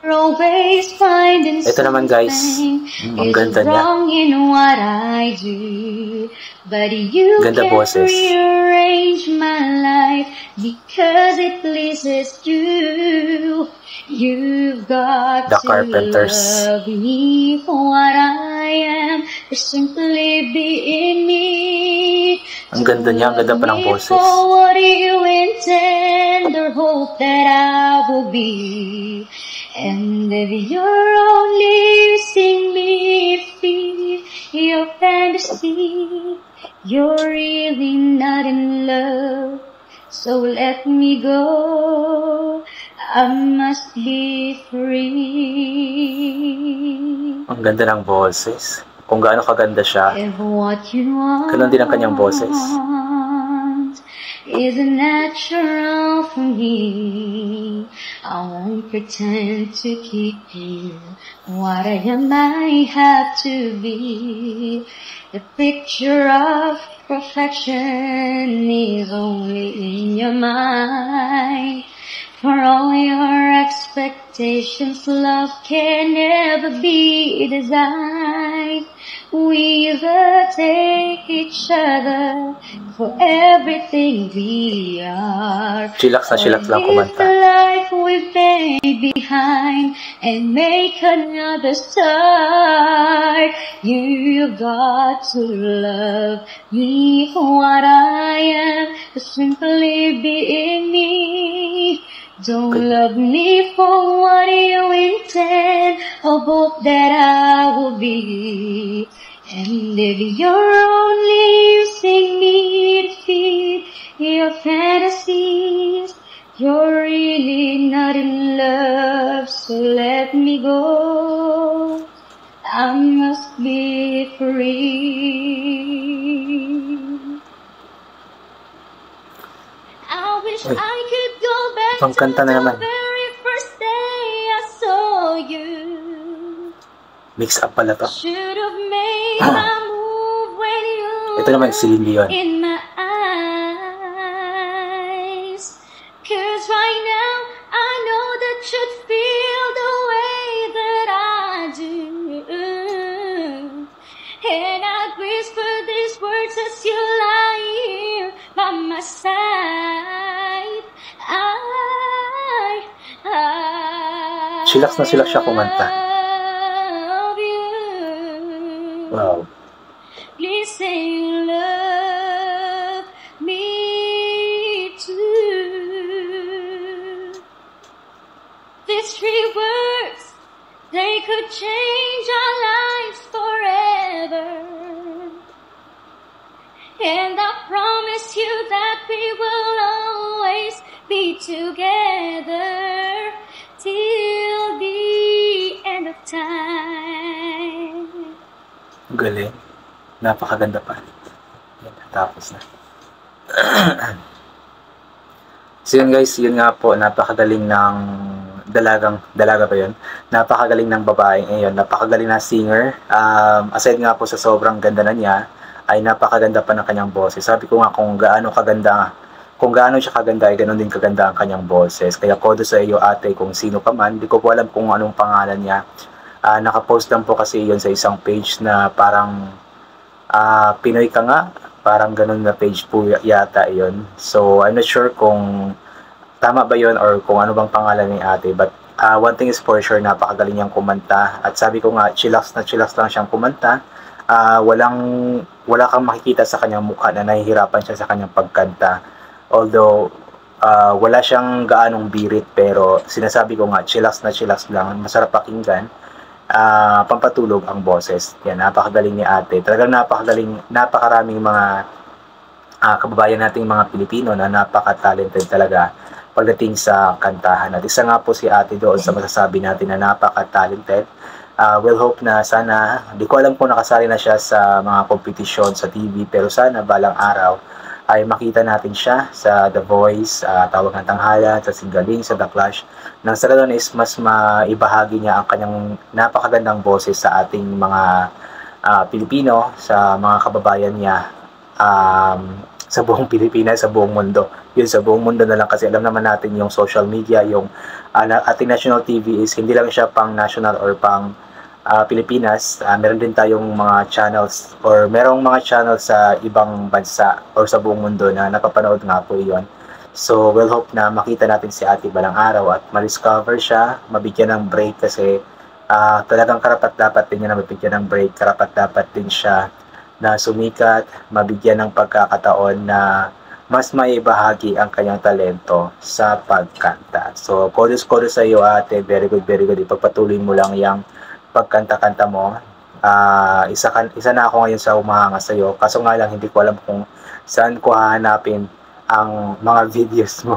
always finding Ito naman guys, ang ganda niya. wrong in what I do, but you Ganda can boses. rearrange my life because it pleases you. You've got The to Carpenters. love me for what I am, for simply being me. Ang ganda niya, ang ganda pa ng Love me boses. for what you intend or hope that I will be. And if you're only using me, feed your fantasy, you're really not in love. So let me go, I must be free. Ang ganda ng boses. Kung gaano kaganda siya, If what you want ganun din ang kanyang boses. is natural for me, I won't pretend to keep you what I am, I have to be. The picture of perfection is only in your mind. For all your expectations, love can never be designed. We either take each other for everything we are, Chillax na chillax lang live kumanta. the life we've made behind and make another start. You got to love me for what I am, for simply being me. Don't love me for what you intend or hope that I will be. And if you're only using me to feed your fantasies, you're really not in love, so let me go, I must be free. I wish Uy, I could go back ibang to kanta na the naman. very first day I saw you. Mix up pala to. Should have made my move when you Ito naman, Celine Dion. in my eyes. 'Cause right now I know that you'd feel the way that I do. And I'd whisper these words as you lie here by my side. Chillax na chillax siya kumanta. love you. Wow. Please say you love me too. These three words, they could change our lives forever. And I promise you that we will always be together till the end of time. Galing. Napakaganda pa. Yan, tapos na. So yun guys, yun nga po, napakagaling ng dalaga ba yun? Napakagaling ng babaeng ngayon, napakagaling na singer. Aside nga po sa sobrang ganda na niya, ay napakaganda pa ng kanyang boses. Sabi ko nga kung gaano siya kaganda, ay ganoon din kaganda ang kanyang boses. Kaya kodo sa iyo ate kung sino ka man, di ko po alam kung anong pangalan niya. Nakapost lang po kasi yun sa isang page na parang Pinoy ka nga, parang ganun na page po yata yun. So I'm not sure kung tama ba yun or kung ano bang pangalan ni ate, but one thing is for sure, napakagaling niyang kumanta. At sabi ko nga, chillax lang siyang kumanta. Wala kang makikita sa kanyang mukha na nahihirapan siya sa kanyang pagkanta. Although wala siyang gaanong birit, pero sinasabi ko nga, chillax lang, masarap pakinggan. Pampatulog ang boses. Yan, napakagaling ni ate. Talagang napakaraming mga kababayan nating mga Pilipino na napaka-talented talaga pagdating sa kantahan. At isa nga po si ate doon sa masasabi natin na napaka-talented. We'll hope na sana, di ko alam kung nakasali na siya sa mga kompetisyon sa TV, pero sana balang araw ay makita natin siya sa The Voice, Tawag ng Tanghalan, sa Singaling, sa The Clash. Nang sa ganun is mas maibahagi niya ang kanyang napakagandang boses sa ating mga Pilipino, sa mga kababayan niya sa buong Pilipinas, sa buong mundo. Yun, sa buong mundo na lang kasi alam naman natin yung social media, yung ating national TV is hindi lang siya pang national or pang Pilipinas. Meron din tayong mga channels or merong mga channels sa ibang bansa or sa buong mundo na napapanood nga po yun. So, we'll hope na makita natin si Ate balang araw at ma-discover siya, mabigyan ng break kasi talagang karapat-dapat din niya na mabigyan ng break, karapat-dapat din siya na sumikat, mabigyan ng pagkakataon na mas maibahagi ang kanyang talento sa pagkanta. So, chorus sa iyo Ate, very good, very good. Ipagpatuloy mo lang yung pagkanta-kanta mo. Isa na ako ngayon sa umahanga sa iyo. Kaso nga lang, hindi ko alam kung saan ko hahanapin ang mga videos mo.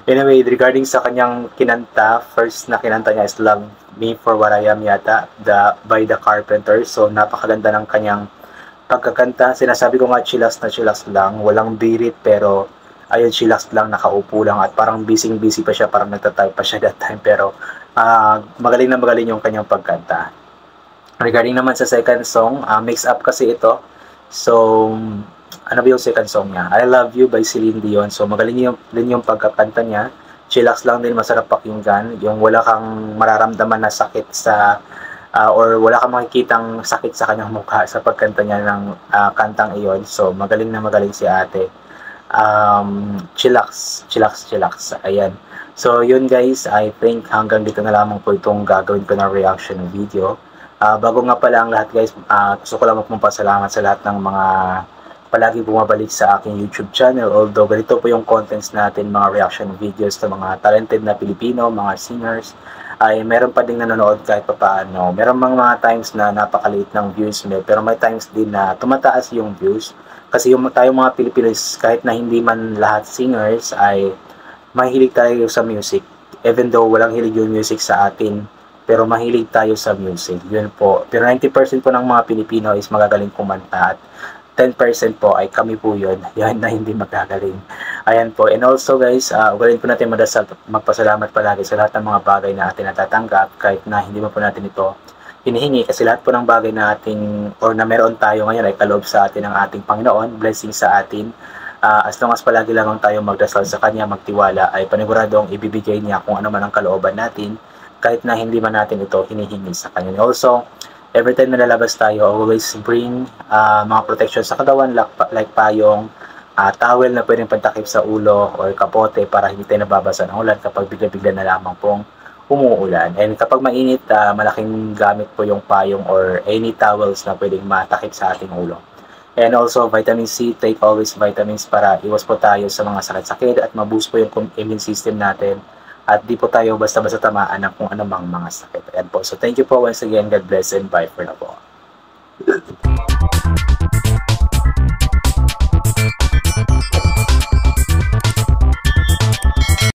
Anyway, regarding sa kanyang kinanta, first na kinanta niya is Love Me For What I Am yata, by The Carpenters. So, napakaganda ng kanyang pagkakanta. Sinasabi ko nga, chillax na chillax lang. Walang birit, pero ayun, chillax lang, nakaupo lang. At parang busy pa siya, parang nagtatype pa siya that time. Pero, magaling na magaling yung kanyang pagkanta. Regarding naman sa second song, mix up kasi ito. So, ano ba yung second song niya? I Love You by Celine Dion. So, magaling din yung pagkakanta niya. Chillax lang din, masarap pakinggan. Yung wala kang mararamdaman na sakit sa, or wala kang makikitang sakit sa kanyang mukha sa pagkanta niya ng kantang iyon. So, magaling na magaling si Ate. Chillax. Ayan. So, yun guys, I think hanggang dito na lamang po itong gagawin ko na reaction video. Bago nga pala ang lahat guys, gusto ko lang magpapasalamat sa lahat ng mga palagi bumabalik sa aking YouTube channel. Although ganito po yung contents natin, mga reaction videos sa mga talented na Pilipino, mga singers, ay meron pa ding nanonood kahit pa paano. Meron mga times na napakaliit ng views mo, pero may times din na tumataas yung views. Kasi yung tayong mga Pilipinos, kahit na hindi man lahat singers, ay mahilig tayo sa music. Even though walang hilig yung music sa atin, pero mahilig tayo sa music. Yun po. Pero 90% po ng mga Pilipino is magagaling kumanta at 10% po ay kami po yun. Yan na hindi magagaling. Ayan po. And also guys, ugalin po natin madasal, magpasalamat palagi sa lahat ng mga bagay na atin natatanggap kahit na hindi mo po natin ito hinihingi. Kasi lahat po ng bagay na ating or na meron tayo ngayon ay kaloob sa atin ng ating Panginoon. Blessing sa atin. As long as palagi lamang tayo magdasal sa Kanya, magtiwala, ay paniguradong ibibigay niya kung ano man ang kalooban natin kahit na hindi man natin ito hinihingi sa Kanya. Also, every time na lalabas tayo, always bring mga protection sa katawan like payong, towel na pwedeng pantakip sa ulo or kapote para hindi tayo nababasa ng ulan kapag bigla-bigla na lamang pong umuulan. And kapag mainit, malaking gamit po yung payong or any towels na pwedeng matakip sa ating ulo. And also, vitamin C, take always vitamins para iwas po tayo sa mga sakit-sakit at maboost po yung immune system natin. At di po tayo basta-basta tamaan ng kung anumang mga sakit. Ayan po. So, thank you po once again. God bless and bye for now po.